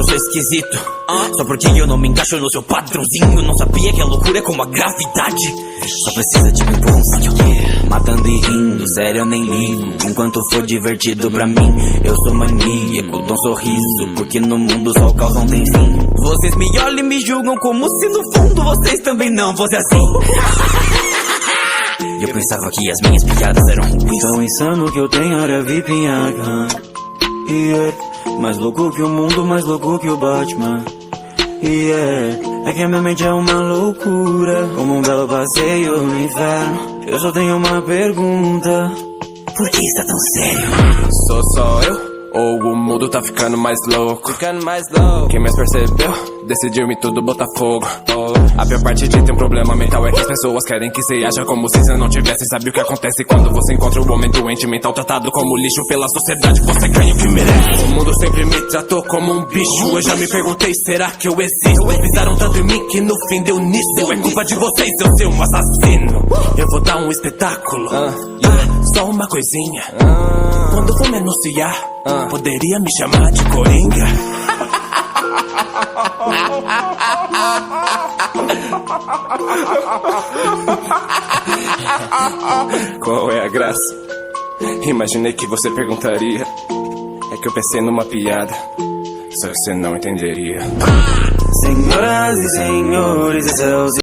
eu sou esquisito. Só porque eu não me encaixo no seu padrãozinho. Não sabia que a loucura é como a gravidade. Só precisa de um impulso, matando e rindo, sério eu nem ligo. Enquanto for divertido pra mim, eu sou maníaco, dou um sorriso, porque no mundo só o caos não tem fim. Vocês me olham e me julgam como se no fundo vocês também não fossem assim. Eu pensava que as minhas piadas eram ruins. Tão insano que eu tenho área VIP em Arkham. Mais louco que o mundo, mais louco que o Batman. É que a minha mente é uma loucura, como um belo passeio no inferno. Eu só tenho uma pergunta: por que está tão sério? Sou só eu? Ou o mundo tá ficando mais louco? Quem mais percebeu? Decidiu me tudo botar fogo. A pior parte de ter um problema mental é que as pessoas querem que você haja como se você não tivesse. Sabe o que acontece quando você encontra um homem doente mental tratado como lixo pela sociedade? Você ganha o que merece. O mundo sempre me tratou como um bicho. Eu já me perguntei, será que eu existo? Pisaram tanto em mim que no fim deu nisso. É culpa de vocês, eu ser um assassino. Eu vou dar um espetáculo, só uma coisinha. Quando for me anunciar, poderia me chamar de Coringa. Qual é a graça? Imaginei que você perguntaria. É que eu pensei numa piada, só você não entenderia. Senhoras e senhores, esse é o